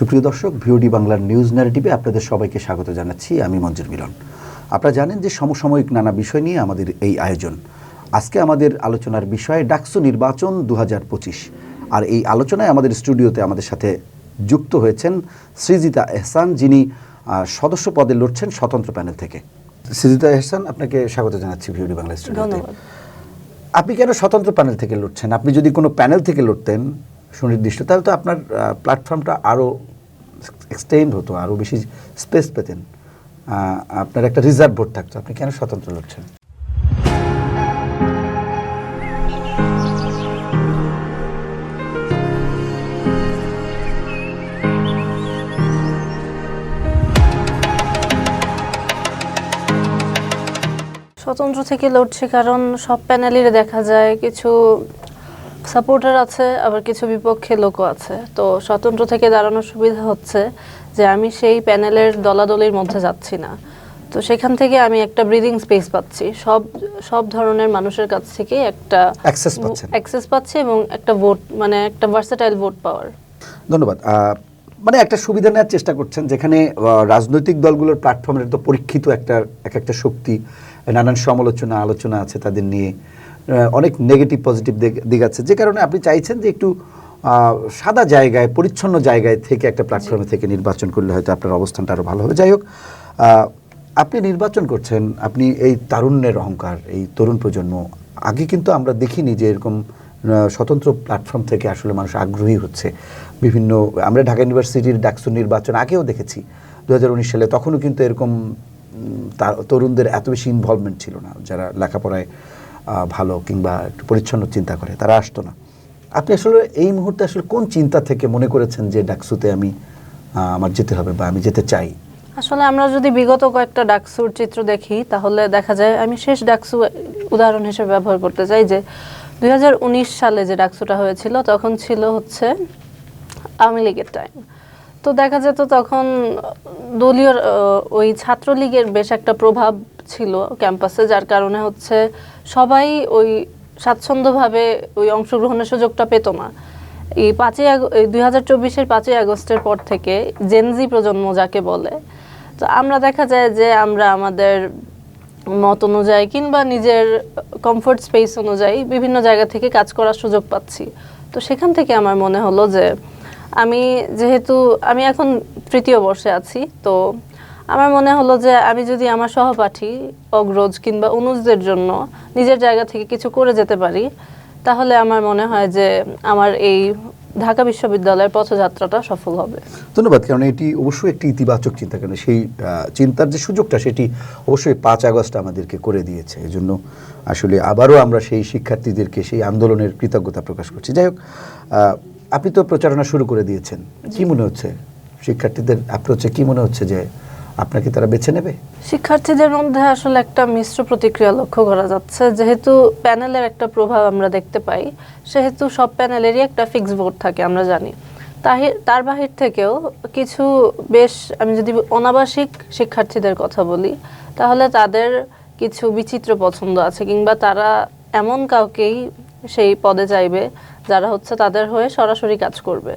সুপ্রিয় দর্শক, ভিওডি বাংলার নিউজ ন্যারেটিভে আপনাদের সবাইকে স্বাগত জানাচ্ছি। আমি মঞ্জুর মিলন। আপনারা জানেন যে সমসাময়িক নানা বিষয় নিয়ে আমাদের এই আয়োজন। আজকে আমাদের আলোচনার বিষয় ডাকসু নির্বাচন 2025। আর এই আলোচনায় আমাদের স্টুডিওতে আমাদের সাথে যুক্ত হয়েছেন সৃজিতা এহসান, যিনি সদস্য পদে লড়ছেন স্বতন্ত্র প্যানেল থেকে। সৃজিতা এহসান, আপনাকে স্বাগত জানাচ্ছি ভিওডি বাংলা স্টুডিওতে। আপনি কেন স্বতন্ত্র প্যানেল থেকে লড়ছেন? আপনি যদি কোনো প্যানেল থেকে লড়তেন সুনির্দিষ্ট, তাহলে তো আপনার প্ল্যাটফর্মটা আরও এক্সটেন্ড হতো, আরও বেশি স্পেস পেতেন, আপনার একটা রিজার্ভ ভোট থাকতো। আপনি কেন স্বতন্ত্র লড়ছেন? স্বতন্ত্র থেকে লড়ছে কারণ সব প্যানেলের দেখা যায় কিছু সাপোর্টার আছে, আবার কিছু বিপক্ষে লোকও আছে। তো স্বতন্ত্র থেকে দাঁড়ানোর সুবিধা হচ্ছে যে আমি সেই প্যানেলের দলাদলির মধ্যে যাচ্ছি না। তো সেখান থেকে আমি একটা ব্রিদিং স্পেস পাচ্ছি, সব ধরনের মানুষের কাছ থেকে একটা অ্যাক্সেস পাচ্ছি এবং একটা ভোট, মানে একটা ভার্সেটাইল ভোট পাওয়ার। ধন্যবাদ। মানে একটা সুবিধা নেওয়ার চেষ্টা করছেন, যেখানে রাজনৈতিক দলগুলোর প্ল্যাটফর্মের তো পরীক্ষিত একটা শক্তি, নানান সমালোচনা আলোচনা আছে তাদের নিয়ে, অনেক নেগেটিভ পজিটিভ দিক আছে, যে কারণে আপনি চাইছেন যে একটু সাদা জায়গায়, পরিচ্ছন্ন জায়গায় থেকে একটা প্ল্যাটফর্মে থেকে নির্বাচন করলে হয়তো আপনার অবস্থানটা আরও ভালো হবে। যাই হোক, আপনি নির্বাচন করছেন, আপনি এই তারুণ্যের অহংকার, এই তরুণ প্রজন্ম, আগে কিন্তু আমরা দেখিনি যে এরকম স্বতন্ত্র প্ল্যাটফর্ম থেকে আসলে মানুষ আগ্রহী হচ্ছে। বিভিন্ন, আমরা ঢাকা ইউনিভার্সিটির ডাকসু নির্বাচন আগেও দেখেছি 2019 সালে, তখনও কিন্তু এরকম তরুণদের এত বেশি ইনভলভমেন্ট ছিল না। যারা লেখাপড়ায় ভালো কিংবা একটু পরিচ্ছন্ন চিন্তা করে তারা আসতো না। আপনি আসলে এই মুহূর্তে আসলে কোন চিন্তা থেকে মনে করেছেন যে ডাকসুতে আমার যেতে হবে বা আমি যেতে চাই? আসলে আমরা যদি বিগত কয়েকটা ডাকসুর চিত্র দেখি তাহলে দেখা যায়, আমি শেষ ডাকসু উদাহরণ হিসেবে ব্যবহার করতে চাই, যে 2019 সালে যে ডাকসুটা হয়েছিল তখন ছিল হচ্ছে আওয়ামী লীগের টাইম। তো দেখা যেত তখন দলীয় ওই ছাত্রলীগের বেশ একটা প্রভাব ছিল ক্যাম্পাসে, যার কারণে হচ্ছে সবাই ওই স্বাচ্ছন্দ্যভাবে ওই অংশগ্রহণের সুযোগটা পেত না। এই 2024-এর 5ই আগস্টের পর থেকে জেনজি প্রজন্ম যাকে বলে, তো আমরা দেখা যায় যে আমরা আমাদের মত অনুযায়ী কিংবা নিজের কমফোর্ট স্পেস অনুযায়ী বিভিন্ন জায়গা থেকে কাজ করার সুযোগ পাচ্ছি। তো সেখান থেকে আমার মনে হলো যে যেহেতু আমি এখন 3য় বর্ষে আছি, তো আমার মনে হলো যে আমি যদি আমার সহপাঠী অগ্রজ কিংবা অনুজদের জন্য নিজের জায়গা থেকে কিছু করে যেতে পারি, তাহলে আমার মনে হয় যে আমার এই ঢাকা বিশ্ববিদ্যালয়ের পথযাত্রাটা সফল হবে। ধন্যবাদ। কারণ এটি অবশ্যই একটি ইতিবাচক চিন্তা, কারণ সেই চিন্তার যে সুযোগটা সেটি অবশ্যই 5 আগস্ট আমাদেরকে করে দিয়েছে। এই জন্য আসলে আবারও আমরা সেই শিক্ষার্থীদেরকে সেই আন্দোলনের কৃতজ্ঞতা প্রকাশ করছি। যাই হোক, আপনি তো প্রচারণা শুরু করে দিয়েছেন, কি মনে হচ্ছে শিক্ষার্থীদের অ্যাপ্রোচে? কি মনে হচ্ছে যে আপনাকে তারা বেছে নেবে? শিক্ষার্থীদের মধ্যে আসলে একটা মিশ্র প্রতিক্রিয়া লক্ষ্য করা যাচ্ছে। যেহেতু প্যানেলের একটা প্রভাব আমরা দেখতে পাই, সেহেতু সব প্যানেলেরই একটা ফিক্সড ভোট থাকে আমরা জানি। তার বাহির থেকেও কিছু বেশ, আমি যদি অনাবাসিক শিক্ষার্থীদের কথা বলি, তাহলে তাদের কিছু বিচিত্র পছন্দ আছে, কিংবা তারা এমন কাউকেই সেই পদে চাইবে যারা হচ্ছে তাদের হয়ে সরাসরি কাজ করবে।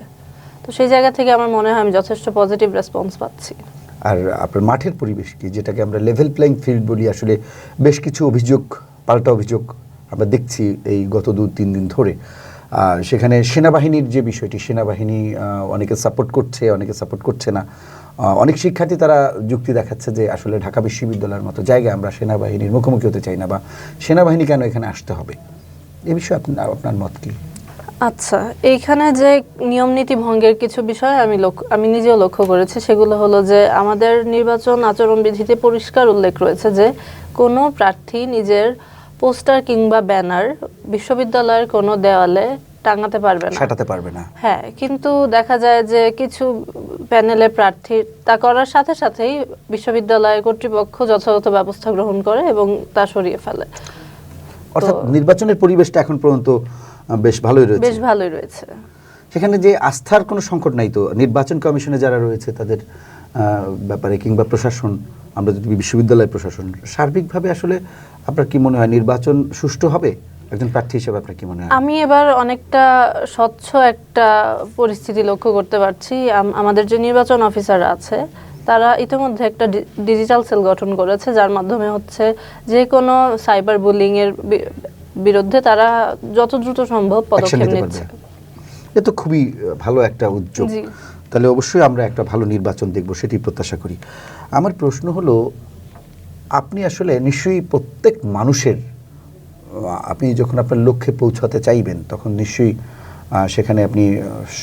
তো সেই জায়গা থেকে আমার মনে হয় আমি যথেষ্ট পজিটিভ রেসপন্স পাচ্ছি। আর আপনার মাঠের পরিবেশ কি, যেটাকে আমরা লেভেল প্লেইং ফিল্ড বলি, আসলে বেশ কিছু পাল্টা অভিযোগ আমরা দেখছি এই গত 2-3 দিন ধরে। সেখানে সেনাবাহিনীর যে বিষয়টি, সেনাবাহিনী অনেকে সাপোর্ট করছে, অনেকে সাপোর্ট করছে না। অনেক শিক্ষার্থী তারা যুক্তি দেখাচ্ছে যে আসলে ঢাকা বিশ্ববিদ্যালয়ের মতো জায়গায় আমরা সেনাবাহিনীর মুখোমুখি হতে চাই না, বা সেনাবাহিনী কেন এখানে আসতে হবে। এ বিষয়ে আপনার মত কি? আচ্ছা, এইখানে যে নিয়ম নীতি ভঙ্গের কিছু বিষয় আমি নিজেও লক্ষ্য করেছি। সেগুলো হলো যে আমাদের নির্বাচন আচরণবিধিতে পরিষ্কার উল্লেখ রয়েছে যে কোনো প্রার্থী নিজের পোস্টার কিংবা ব্যানার বিশ্ববিদ্যালয়ের কোনো দেওয়ালে টাঙাতে পারবে না। হ্যাঁ, কিন্তু দেখা যায় যে কিছু প্যানেলের প্রার্থী তা করার সাথে সাথেই বিশ্ববিদ্যালয় কর্তৃপক্ষ যথাযথ ব্যবস্থা গ্রহণ করে এবং তা সরিয়ে ফেলে। অর্থাৎ নির্বাচনের পরিবেশটা এখন পর্যন্ত বেশ ভালোই রয়েছে। সেখানে যে আস্থার কোনো সংকট নাই তো নির্বাচন কমিশনে যারা রয়েছে তাদের ব্যাপারে, কিংবা প্রশাসন, আমরা যদি বিশ্ববিদ্যালয় প্রশাসন সার্বিকভাবে, আসলে আপনার কি মনে হয় নির্বাচন সুষ্ঠু হবে? একজন প্রার্থী হিসেবে আপনার কি মনে হয়? আমি এবার অনেকটা স্বচ্ছ একটা পরিস্থিতি লক্ষ্য করতে পারছি। আমাদের যে নির্বাচন অফিসার আছে তারা ইতিমধ্যে একটা ডিজিটাল সেল গঠন করেছে, যার মাধ্যমে হচ্ছে যে কোনো সাইবার বুলিং এর বিরুদ্ধে তারা যত দ্রুত সম্ভব পদক্ষেপ নিচ্ছে। এ তো খুবই ভালো একটা উদ্যোগ। জি। তাহলে অবশ্যই আমরা একটা ভালো নির্বাচন দেখব, সেটি প্রত্যাশা করি। আমার প্রশ্ন হলো, আপনি আসলে নিশ্চয়ই প্রত্যেক মানুষের, আপনি যখন আপনার লক্ষ্যে পৌঁছাতে চাইবেন তখন নিশ্চয়ই সেখানে আপনি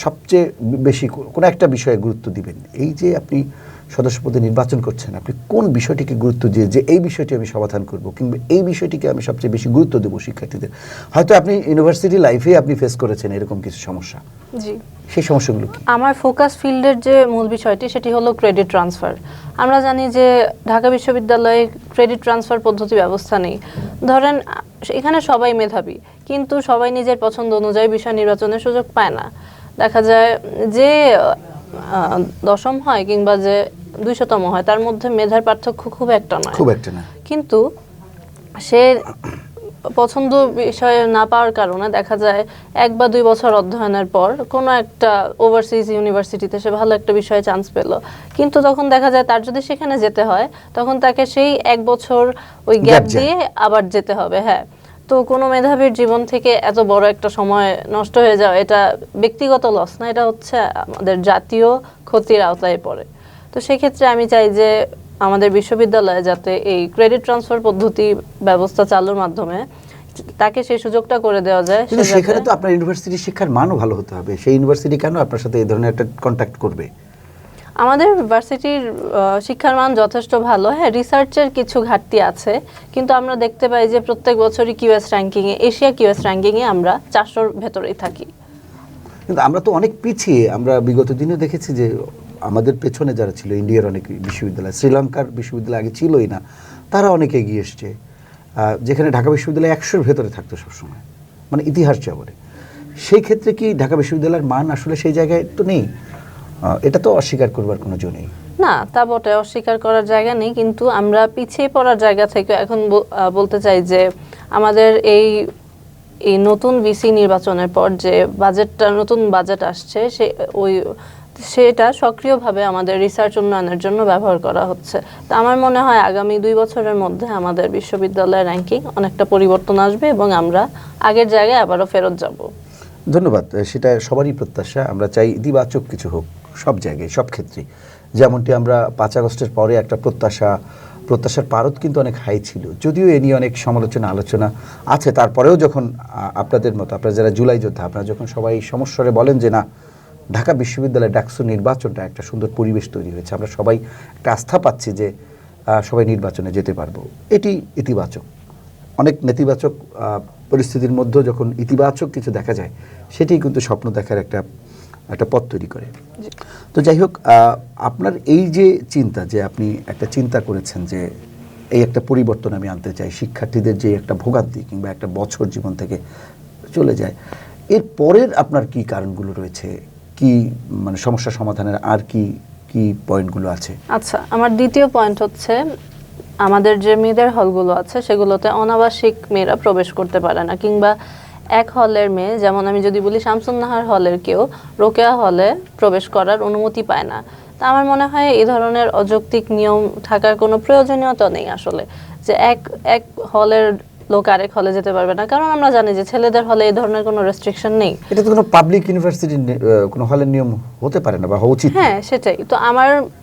সবচেয়ে বেশি কোনো একটা বিষয়ে গুরুত্ব দিবেন। এই যে আপনি সদস্য পদে নির্বাচন করছেন, আপনি কোন বিষয়টিকে গুরুত্ব দিয়ে যে এই বিষয়টি আমি সমাধান করব, কিংবা এই বিষয়টিকে আমি সবচেয়ে বেশি গুরুত্ব দেবো শিক্ষার্থীদের? হয়তো আপনি ইউনিভার্সিটি লাইফে আপনি ফেস করেছেন এরকম কিছু সমস্যা, জি। সেই সমস্যাগুলো কি? আমার ফোকাস ফিল্ডের যে মূল বিষয়টি সেটি হলো ক্রেডিট ট্রান্সফার। আমরা জানি যে ঢাকা বিশ্ববিদ্যালয়ে ক্রেডিট ট্রান্সফার পদ্ধতি ব্যবস্থা নেই। ধরেন এখানে সবাই মেধাবী, কিন্তু সবাই নিজের পছন্দ অনুযায়ী বিষয় নির্বাচনের সুযোগ পায় না। দেখা যায় যে দশম হয় কিংবা যে 200তম হয় তার মধ্যে মেধার পার্থক্য খুব একটা নয়, কিন্তু সে পছন্দ বিষয়ে না পাওয়ার কারণে দেখা যায় 1 বা 2 বছর অধ্যয়নের পর কোনো একটা ওভারসিজ ইউনিভার্সিটিতে সে ভালো একটা বিষয়ে চান্স পেল, কিন্তু তখন দেখা যায় তার যদি সেখানে যেতে হয় তখন তাকে সেই 1 বছর ওই গ্যাপ দিয়ে আবার যেতে হবে। হ্যাঁ, তো কোনো মেধাবীর জীবন থেকে এত বড় একটা সময় নষ্ট হয়ে যাওয়া, এটা ব্যক্তিগত লস না, এটা হচ্ছে আমাদের জাতীয় ক্ষতির আওতায় পড়ে। তো সেক্ষেত্রে আমি চাই যে আমাদের বিশ্ববিদ্যালয়ে যাতে এই ক্রেডিট ট্রান্সফার পদ্ধতি ব্যবস্থা চালুর মাধ্যমে তাকে সেই সুযোগটা করে দেওয়া যায়। কিন্তু সেখানে তো আপনার ইউনিভার্সিটির শিক্ষার মানও ভালো হতে হবে। সেই ইউনিভার্সিটি কেন আপনার সাথে এই ধরনের একটা কন্ট্যাক্ট করবে? আমাদের ইউনিভার্সিটির শিক্ষার মান যথেষ্ট ভালো। হ্যাঁ, রিসার্চের কিছু ঘাটতি আছে, কিন্তু আমরা দেখতে পাই যে প্রত্যেক বছরই কিউএস র্যাঙ্কিংয়ে, এশিয়া কিউএস র্যাঙ্কিংয়ে আমরা 400-র ভেতরেই থাকি। কিন্তু আমরা তো অনেক পিছিয়ে। আমরা বিগত দিনে দেখেছি যে আমাদের পেছনে যারা ছিল, ইন্ডিয়ার অনেক বিশ্ববিদ্যালয়, শ্রীলঙ্কার বিশ্ববিদ্যালয় আগে ছিলই না, তারা অনেক এগিয়ে এসছে, যেখানে ঢাকা বিশ্ববিদ্যালয় 100-র ভেতরে থাকতো সবসময়, মানে ইতিহাস যা বলে। সেই ক্ষেত্রে কি ঢাকা বিশ্ববিদ্যালয়ের মান আসলে সেই জায়গায় তো নেই? এটা তো অস্বীকার করবার কোনো জো নেই। না, তা বটে, অস্বীকার করার জায়গা নেই, কিন্তু আমরা পিছিয়ে পড়ার জায়গা থেকে এখন বলতে চাই যে আমাদের এই নতুন ভিসি নির্বাচনের পর যে বাজেটটা, নতুন বাজেট আসছে, সেটা সক্রিয়ভাবে আমাদের রিসার্চ উন্নয়নের জন্য ব্যবহার করা হচ্ছে। তো আমার মনে হয় আগামী 2 বছরের মধ্যে আমাদের বিশ্ববিদ্যালয়ের র্যাঙ্কিং অনেকটা পরিবর্তন আসবে এবং আমরা আগের জায়গায় আবারও ফেরত যাব। ধন্যবাদ। সেটা সবারই প্রত্যাশা। আমরা চাই ইতিবাচক কিছু হোক সব জায়গায়, সব ক্ষেত্রে। যেমনটি আমরা 5 আগস্টের পরে একটা প্রত্যাশার পারদ কিন্তু অনেক হাই ছিল, যদিও এ নিয়ে অনেক সমালোচনা আলোচনা আছে। তারপরেও যখন আপনাদের মতো, আপনারা যারা জুলাই যোদ্ধা, আপনারা যখন সবাই সমস্যারে বলেন যে না, ঢাকা বিশ্ববিদ্যালয়ে ডাকসু নির্বাচনটা একটা সুন্দর পরিবেশ তৈরি হয়েছে, আমরা সবাই একটা আস্থা পাচ্ছি যে সবাই নির্বাচনে যেতে পারবো, এটি ইতিবাচক। অনেক নেতিবাচক পরিস্থিতির মধ্যেও যখন ইতিবাচক কিছু দেখা যায়, সেটি কিন্তু স্বপ্ন দেখার একটা পথ তৈরি করে। তো যাই হোক, আপনার এই যে চিন্তা, যে আপনি একটা চিন্তা করেছেন যে এই একটা পরিবর্তন আমি আনতে চাই, শিক্ষার্থীদের যে একটা ভোগান্তি কিংবা একটা বছর জীবন থেকে চলে যায়, এর পরের আপনার কি কারণগুলো রয়েছে, কি মানে সমস্যা সমাধানের আর কি কি পয়েন্টগুলো আছে? আচ্ছা, আমার দ্বিতীয় পয়েন্ট হচ্ছে আমাদের যে মেয়েদের হলগুলো আছে সেগুলোতে অনাবাসিক মেয়েরা প্রবেশ করতে পারে না, কিংবা এক হলের মেয়ে, যেমন আমি যদি বলি শামসুন্নাহার হলের কেউ রোকেয়া হলে প্রবেশ করার অনুমতি পায় না। তা আমার মনে হয় এই ধরনের অযৌক্তিক নিয়ম থাকার কোনো প্রয়োজনীয়তা নেই আসলে, যে এক হলের লোক আরেক হলে যেতে পারবে না, কারণ আমরা জানি যে ছেলেদের হলে এই ধরনের কোনো রেস্ট্রিকশন নেই। এটা তো কোনো পাবলিক ইউনিভার্সিটির কোনো হলের নিয়ম হতে পারে না বা হওয়া উচিত। হ্যাঁ, সেটাই তো।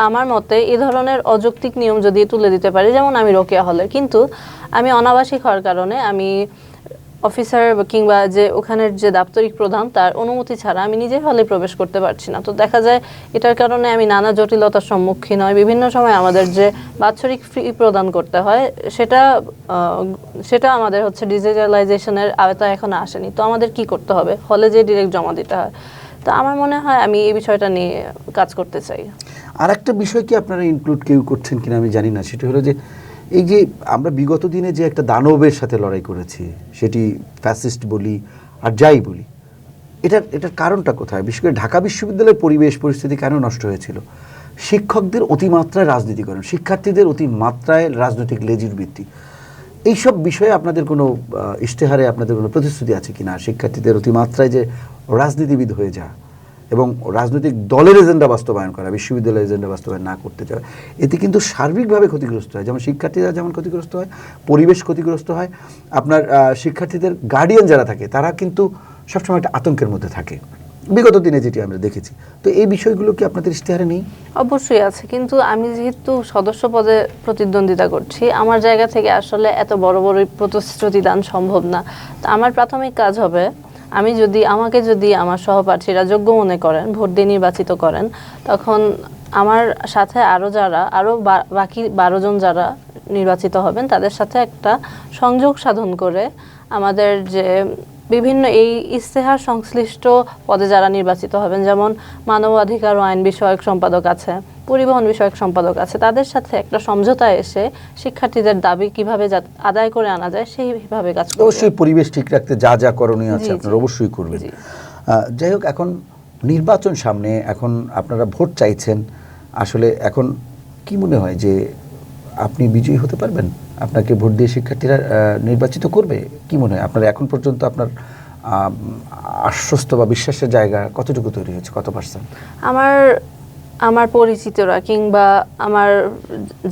আমার মতে এই ধরনের অযৌক্তিক নিয়ম যদি তুলে দিতে পারি, যেমন আমি রোকেয়া হলের, কিন্তু আমি অনাবাসিক হওয়ার কারণে আমি অফিসার কিংবা যে ওখানের যে দাপ্তরিক প্রধান তার অনুমতি ছাড়া আমি নিজে হলে প্রবেশ করতে পারছি না। তো দেখা যায় এটার কারণে আমি নানা জটিলতার সম্মুখীন হই। বিভিন্ন সময় আমাদের যে বাৎসরিক ফি প্রদান করতে হয় সেটা আমাদের হচ্ছে ডিজিটালাইজেশনের আওতায় এখন আসেনি। তো আমাদের কি করতে হবে? হলে যে ডিরেক্ট জমা দিতে হয়। তো আমার মনে হয় আমি এই বিষয়টা নিয়ে কাজ করতে চাই। আর একটা বিষয় কি আপনারা ইনক্লুড কেউ করছেন কিনা আমি জানি না, সেটা হলো যে এই যে আমরা বিগত দিনে যে একটা দানবের সাথে লড়াই করেছি, সেটি ফ্যাসিস্ট বলি আর যাই বলি, এটার কারণটা কোথায়? বিশেষ করে ঢাকা বিশ্ববিদ্যালয়ের পরিস্থিতি কেন নষ্ট হয়েছিল? শিক্ষকদের অতিমাত্রায় রাজনীতিকরণ, শিক্ষার্থীদের অতিমাত্রায় রাজনৈতিক লেজুর ভিত্তি। এইসব বিষয়ে আপনাদের কোনো ইশতেহারে আপনাদের কোনো প্রতিশ্রুতি আছে কিনা? শিক্ষার্থীদের অতিমাত্রায় যে রাজনীতিবিদ হয়ে যাওয়া এবং রাজনৈতিক দলের এজেন্ডা বাস্তবায়ন করা, বিশ্ববিদ্যালয়ের এজেন্ডা বাস্তবায়ন না করতে চাওয়া, এতে কিন্তু সার্বিকভাবে ক্ষতিগ্রস্ত হয়। যেমন শিক্ষার্থীরা যেমন ক্ষতিগ্রস্ত হয়, পরিবেশ ক্ষতিগ্রস্ত হয়, আপনার শিক্ষার্থীদের গার্ডিয়ান যারা থাকে তারা কিন্তু সবসময় একটা আতঙ্কের মধ্যে থাকে, বিগত দিনে যেটি আমরা দেখেছি। তো এই বিষয়গুলো কি আপনাদের ইশতেহারে নেই? অবশ্যই আছে, কিন্তু আমি যেহেতু সদস্য পদে প্রতিদ্বন্দ্বিতা করছি, আমার জায়গা থেকে আসলে এত বড় বড় প্রতিশ্রুতি দান সম্ভব না। তো আমার প্রাথমিক কাজ হবে, আমাকে যদি আমার সহপ্রার্থীরা যোগ্য মনে করেন, ভোট দিয়ে নির্বাচিত করেন, তখন আমার সাথে আরও বাকি 12 জন যারা নির্বাচিত হবেন তাদের সাথে একটা সংযোগ সাধন করে আমাদের যে বিভিন্ন এই ইশতেহার সংশ্লিষ্ট পদে যারা নির্বাচিত হবেন, যেমন মানবাধিকার ও আইন বিষয়ক সম্পাদক আছে, পরিবহন বিষয়ক সম্পাদক আছে, তাদের সাথে একটা সমঝোতায় এসে শিক্ষার্থীদের দাবি কিভাবে আদায় করে আনা যায় সেইভাবে কাজ করব। অবশ্যই পরিবেশ ঠিক রাখতে যা যা করণীয় আছে জি, আপনারা অবশ্যই করবেন। জি। যাই হোক, এখন নির্বাচন সামনে, এখন আপনারা ভোট চাইছেন, আসলে এখন কি মনে হয় যে আপনি বিজয়ী হতে পারবেন? আপনাকে ভোট দিয়ে শিক্ষার্থীরা নির্বাচিত করবে? কি মনে হয় আপনার এখন পর্যন্ত আপনার আশ্বস্ত বা বিশ্বাসের জায়গা কতটুকু তৈরি হয়েছে, কত %? আমার পরিচিতরা কিংবা আমার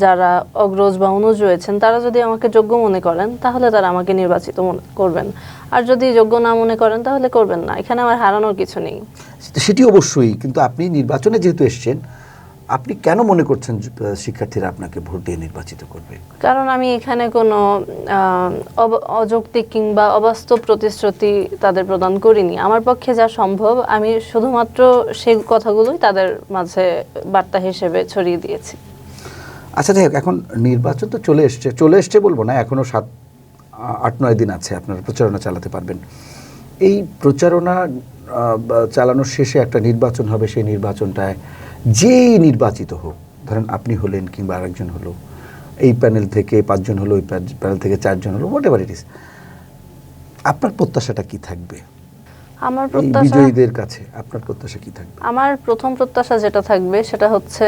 যারা অগ্রজ বা অনুজ রয়েছেন তারা যদি আমাকে যোগ্য মনে করেন তাহলে তারা আমাকে নির্বাচিত করবেন, আর যদি যোগ্য না মনে করেন তাহলে করবেন না। এখানে আমার হারানোর কিছু নেই। সেটি অবশ্যই, কিন্তু আপনি নির্বাচনে যেহেতু এসছেন, আপনি কেন মনে করছেন শিক্ষার্থীরা আপনাকে ভোট দিয়ে নির্বাচিত করবে? কারণ আমি এখানে কোনো অযৌক্তিক কিংবা অবাস্তব প্রতিশ্রুতি তাদের প্রদান করিনি। আমার পক্ষে যা সম্ভব আমি শুধুমাত্র সেই কথাগুলোই তাদের মাঝে বার্তা হিসেবে ছড়িয়ে দিয়েছি। আচ্ছা, যাই হোক, এখন নির্বাচন তো চলে এসছে বলবো না, এখনও 7-8-9 দিন আছে আপনারা প্রচারণা চালাতে পারবেন। এই প্রচারণা চালানোর শেষে একটা নির্বাচন হবে, সেই নির্বাচনটায় যেই নির্বাচিত হোক, ধরেন আপনি হলেন কিংবা আরেকজন হলো, এই প্যানেল থেকে 5 জন হলো, ওই প্যানেল থেকে 4 জন হলো, হোয়াট এভার ইট ইজ, আপনার প্রত্যাশাটা কি থাকবে? আমার এই প্রত্যাশা, বিজয়ীদের কাছে আপনার প্রত্যাশা কি থাকবে? আমার প্রথম প্রত্যাশা যেটা থাকবে সেটা হচ্ছে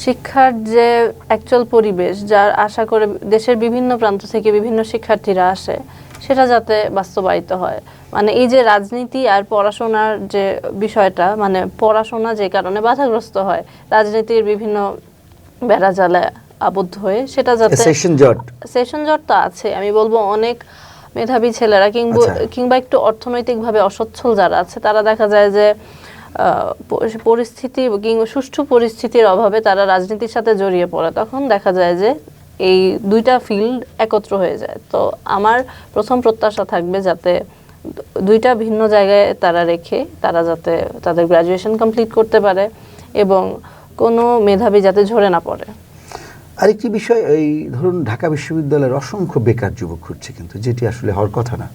শিক্ষার যে অ্যাকচুয়াল পরিবেশ, যার আশা করে দেশের বিভিন্ন প্রান্ত থেকে বিভিন্ন শিক্ষার্থীরা আসে, সেটা যাতে বাস্তবায়িত হয়। মানে এই যে রাজনীতি আর পড়াশোনার যে বিষয়টা, মানে পড়াশোনা যে কারণে বাধাগ্রস্ত হয় রাজনীতির বিভিন্ন বেড়াজালে আবদ্ধ হয়ে, সেটা যাতে সেশন জট তো আছে, আমি বলবো অনেক মেধাবী ছেলেরা কিংবা একটু অর্থনৈতিকভাবে অসচ্ছল যারা আছে, তারা দেখা যায় যে পরিস্থিতি কিংবা সুষ্ঠু পরিস্থিতির অভাবে তারা রাজনীতির সাথে জড়িয়ে পড়ে, তখন দেখা যায় যে এই দুইটা ফিল্ড একত্র হয়ে যায়। তো আমার প্রথম প্রত্যাশা থাকবে যাতে দুইটা ভিন্ন জায়গায় তারা রেখে তারা যাতে তাদের গ্র্যাজুয়েশন কমপ্লিট করতে পারে এবং কোনো মেধাবী যাতে ঝরে না পড়ে। আরেকটি বিষয়, এই ধরুন ঢাকা বিশ্ববিদ্যালয়ের অসংখ্য বেকার যুবক ঘুরছে, কিন্তু যেটি আসলে হওয়ার কথা না।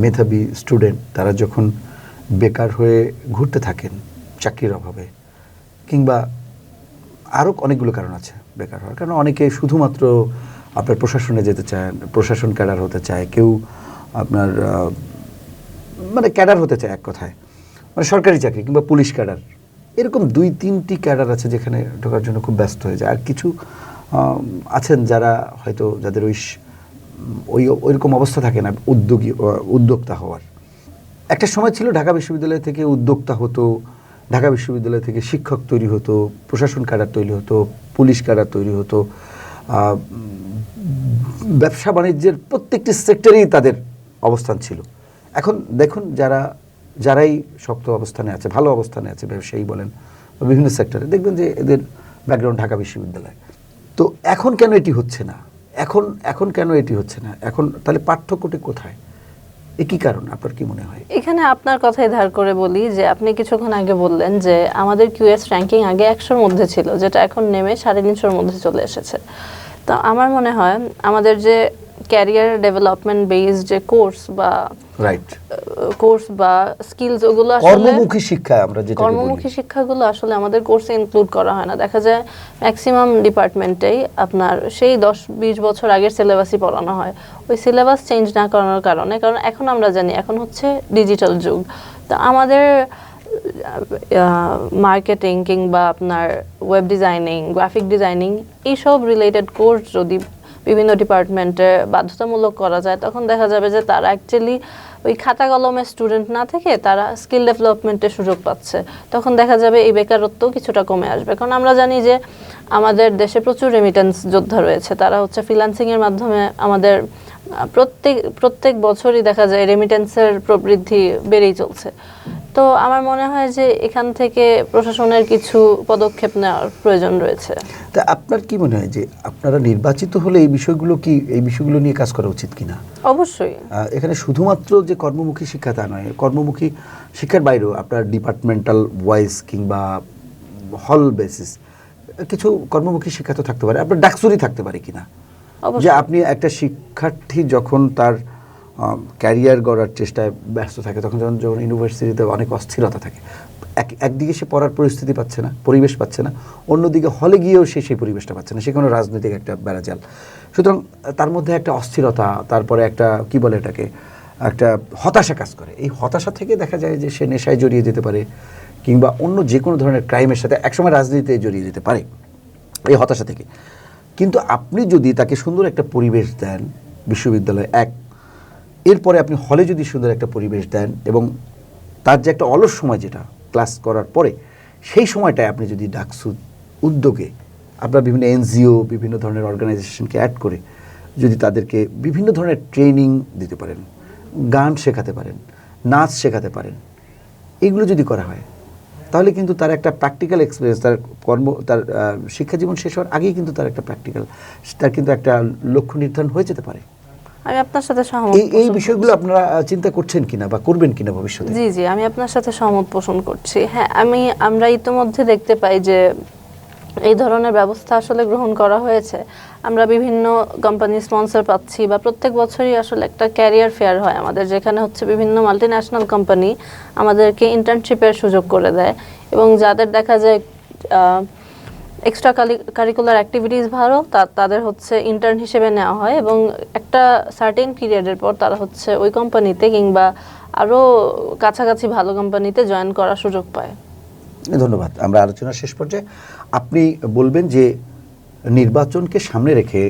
মেধাবী স্টুডেন্ট তারা যখন বেকার হয়ে ঘুরতে থাকেন চাকরির অভাবে, কিংবা আরও অনেকগুলো কারণ আছে বেকার হওয়ার, কারণ অনেকে শুধুমাত্র আপনার প্রশাসনে যেতে চায়, প্রশাসন ক্যাডার হতে চায়, কেউ আপনার মানে ক্যাডার হতে চায়, এক কথায় মানে সরকারি চাকরি কিংবা পুলিশ ক্যাডার, এরকম 2-3টি ক্যাডার আছে যেখানে ঢোকার জন্য খুব ব্যস্ত হয়ে যায়। আর কিছু আছেন যারা হয়তো যাদের ওইরকম অবস্থা থাকে না উদ্যোক্তা হওয়ার। একটা সময় ছিল ঢাকা বিশ্ববিদ্যালয় থেকে উদ্যোক্তা হতো, ঢাকা বিশ্ববিদ্যালয় থেকে শিক্ষক তৈরি হতো, প্রশাসন ক্যাডার তৈরি হতো, পুলিশ ক্যাডার তৈরি হতো, ব্যবসা বাণিজ্যের প্রত্যেকটি সেক্টরেই তাদের অবস্থান ছিল। এখন দেখুন যারাই শক্ত অবস্থানে আছে, ভালো অবস্থানে আছে, ব্যবসায়ী বলেন বা বিভিন্ন সেক্টরে, দেখবেন যে এদের ব্যাকগ্রাউন্ড ঢাকা বিশ্ববিদ্যালয়। তো এখন কেন এটি হচ্ছে না? এখন কেন এটি হচ্ছে না? এখন তাহলে পার্থক্যটি কোথায়? কি কারণ আপনার কি মনে হয়? এখানে আপনার কথাই ধার করে বলি যে আপনি কিছুক্ষণ আগে বললেন যে আমাদের কিউএস র্যাঙ্কিং আগে 100-র মধ্যে ছিল, যেটা এখন নেমে 350-র মধ্যে চলে এসেছে। তো আমার মনে হয় আমাদের যে ক্যারিয়ার ডেভেলপমেন্ট বেস যে কোর্স বা স্কিলস, ওগুলো আসলে কর্মমুখী শিক্ষা, আমরা যেটা কর্মমুখী শিক্ষাগুলো আসলে আমাদের কোর্সে ইনক্লুড করা হয় না। দেখা যায় ম্যাক্সিমাম ডিপার্টমেন্টেই আপনার সেই 10-20 বছর আগের সিলেবাসই পড়ানো হয়। ওই সিলেবাস চেঞ্জ না করানোর কারণে, কারণ এখন আমরা জানি এখন হচ্ছে ডিজিটাল যুগ, তো আমাদের মার্কেটিং কিংবা আপনার ওয়েব ডিজাইনিং, গ্রাফিক ডিজাইনিং, এইসব রিলেটেড কোর্স যদি বিভিন্ন ডিপার্টমেন্টে বাধ্যতামূলক করা যায়, তখন দেখা যাবে যে তারা অ্যাকচুয়ালি ওই খাতা কলমের স্টুডেন্ট না থেকে তারা স্কিল ডেভেলপমেন্টের সুযোগ পাচ্ছে। তখন দেখা যাবে এই বেকারত্ব কিছুটা কমে আসবে। কারণ আমরা জানি যে আমাদের দেশে প্রচুর রেমিটেন্স যোদ্ধা রয়েছে, তারা হচ্ছে ফ্রিল্যান্সিংয়ের মাধ্যমে আমাদের প্রত্যেক বছরই দেখা যায় রেমিটেন্সের প্রবৃদ্ধি বেড়েই চলছে। তো আমার মনে হয় যে এখান থেকে প্রশাসনের কিছু পদক্ষেপ নেওয়ার প্রয়োজন রয়েছে। তা আপনার কি মনে হয় যে আপনারা নির্বাচিত হলে এই বিষয়গুলো নিয়ে কাজ করা উচিত কিনা? অবশ্যই। এখানে শুধুমাত্র যে কর্মমুখী শিক্ষা তা নয়, কর্মমুখী শিক্ষার বাইরেও আপনার ডিপার্টমেন্টাল ওয়াইজ কিংবা হল বেসিস কিছু কর্মমুখী শিক্ষা তো থাকতে পারে, আপনার ডাকসুরি থাকতে পারে কিনা? যে আপনি একটা শিক্ষার্থী যখন তার ক্যারিয়ার গড়ার চেষ্টায় ব্যস্ত থাকে, তখন যখন ইউনিভার্সিটিতে অনেক অস্থিরতা থাকে, একদিকে সে পড়ার পরিস্থিতি পাচ্ছে না, পরিবেশ পাচ্ছে না, অন্যদিকে হলে গিয়েও সে সেই পরিবেশটা পাচ্ছে না, সে কোনো রাজনৈতিক একটা বেড়াজাল। সুতরাং তার মধ্যে একটা অস্থিরতা, তারপরে একটা কি বলে এটাকে, একটা হতাশা কাজ করে। এই হতাশা থেকে দেখা যায় যে সে নেশায় জড়িয়ে যেতে পারে কিংবা অন্য যে কোনো ধরনের ক্রাইমের সাথে একসময় রাজনীতিতে জড়িয়ে যেতে পারে এই হতাশা থেকে। কিন্তু আপনি যদি তাকে সুন্দর একটা পরিবেশ দেন বিশ্ববিদ্যালয়ে, এরপরে আপনি হলে যদি সুন্দর একটা পরিবেশ দেন এবং তার যে একটা অলস সময় যেটা ক্লাস করার পরে, সেই সময়টায় আপনি যদি ডাকসু উদ্যোগে আপনার বিভিন্ন এনজিও, বিভিন্ন ধরনের অর্গানাইজেশনকে অ্যাড করে যদি তাদেরকে বিভিন্ন ধরনের ট্রেনিং দিতে পারেন, গান শেখাতে পারেন, নাচ শেখাতে পারেন, এগুলো যদি করা হয়, তাহলে কিন্তু তার একটা প্র্যাকটিক্যাল এক্সপিরিয়েন্স, তার শিক্ষা জীবন শেষ হওয়ার আগেই কিন্তু তার একটা তার কিন্তু একটা লক্ষ্য নির্ধারণ হয়ে যেতে পারে। আমি আপনার সাথে সহমত। এই বিষয়গুলো আপনারা চিন্তা করছেন কিনা বা করবেন কিনা ভবিষ্যতে? জি জি, আমি আপনার সাথে সহমত পোষণ করছি। হ্যাঁ, আমরা ইতিমধ্যে দেখতে পাই যে এই ধরনের ব্যবস্থা আসলে গ্রহণ করা হয়েছে। আমরা বিভিন্ন কোম্পানি স্পন্সর পাচ্ছি, বা প্রত্যেক বছরই আসলে একটা ক্যারিয়ার ফেয়ার হয় আমাদের, যেখানে হচ্ছে বিভিন্ন মাল্টিন্যাশনাল কোম্পানি আমাদেরকে ইন্টার্নশিপের সুযোগ করে দেয়, এবং যাদের দেখা যায় এক্সট্রা কারিকুলার অ্যাক্টিভিটিস ভালো, তাদের হচ্ছে ইন্টার্ন হিসেবে নেওয়া হয়, এবং একটা সার্টেন পিরিয়ডের পর তারা হচ্ছে ওই কোম্পানিতে কিংবা আরও কাছাকাছি ভালো কোম্পানিতে জয়েন করার সুযোগ পায়। ধন্যবাদ। আমরা আলোচনার শেষ পর্যায়ে আপনি বলবেন যে নির্বাচনকে সামনে রেখে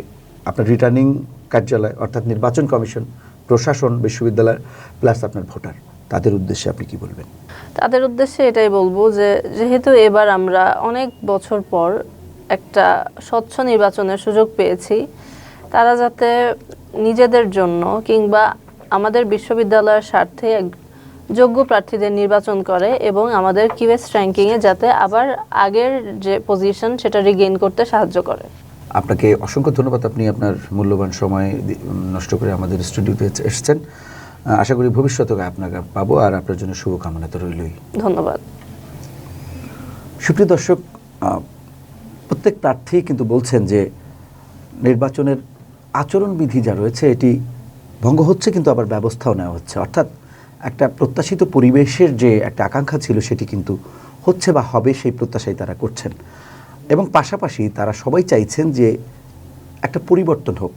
আপনার রিটার্নিং কার্যালয় অর্থাৎ নির্বাচন কমিশন, প্রশাসন, বিশ্ববিদ্যালয় প্লাস আপনার ভোটার, তাদের উদ্দেশ্যে আপনি কি বলবেন? তাদের উদ্দেশ্যে এটাই বলবো যে যেহেতু এবার আমরা অনেক বছর পর একটা স্বচ্ছ নির্বাচনের সুযোগ পেয়েছি, তারা যাতে নিজেদের জন্য কিংবা আমাদের বিশ্ববিদ্যালয়ের স্বার্থে যোগ্য প্রার্থীদের নির্বাচন করে এবং আমাদের কিউএস র্যাঙ্কিংয়ে যাতে আবার আগের যে পজিশন সেটা রিগেইন করতে সাহায্য করে। আপনাকে অসংখ্য ধন্যবাদ। আপনি আপনার মূল্যবান সময় নষ্ট করে আমাদের স্টুডিওতে এসেছেন। আশা করি ভবিষ্যতে আপনাকে পাবো, আর আপনার জন্য শুভকামনা তো রইলই। ধন্যবাদ। সুপ্রিয় দর্শক, প্রত্যেক প্রার্থী কিন্তু বলছেন যে নির্বাচনের আচরণবিধি যা রয়েছে এটি ভঙ্গ হচ্ছে, কিন্তু আবার ব্যবস্থাও নেওয়া হচ্ছে। অর্থাৎ একটা প্রত্যাশিত পরিবেশের যে একটা আকাঙ্ক্ষা ছিল সেটি কিন্তু হচ্ছে বা হবে, সেই প্রত্যাশাই তারা করছেন। এবং পাশাপাশি তারা সবাই চাইছেন যে একটা পরিবর্তন হোক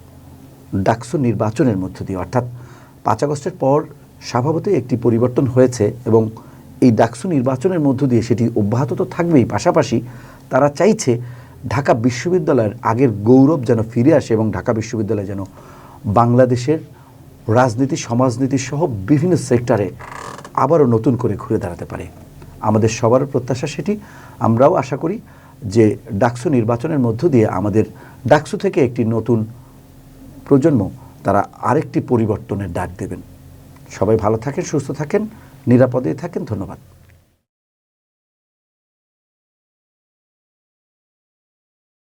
ডাকসু নির্বাচনের মধ্য দিয়ে। অর্থাৎ 5 আগস্টের পর স্বভাবতই একটি পরিবর্তন হয়েছে এবং এই ডাকসু নির্বাচনের মধ্য দিয়ে সেটি অব্যাহত তো থাকবেই, পাশাপাশি তারা চাইছে ঢাকা বিশ্ববিদ্যালয়ের আগের গৌরব যেন ফিরে আসে এবং ঢাকা বিশ্ববিদ্যালয় যেন বাংলাদেশের রাজনীতি, সমাজনীতি সহ বিভিন্ন সেক্টরে আবারও নতুন করে ঘুরে দাঁড়াতে পারে। আমাদের সবার প্রত্যাশা সেটি। আমরাও আশা করি যে ডাকসু নির্বাচনের মধ্য দিয়ে আমাদের ডাকসু থেকে একটি নতুন প্রজন্ম তারা আরেকটি পরিবর্তনের ডাক দেবেন। সবাই ভালো থাকেন, সুস্থ থাকেন, নিরাপদে থাকেন। ধন্যবাদ।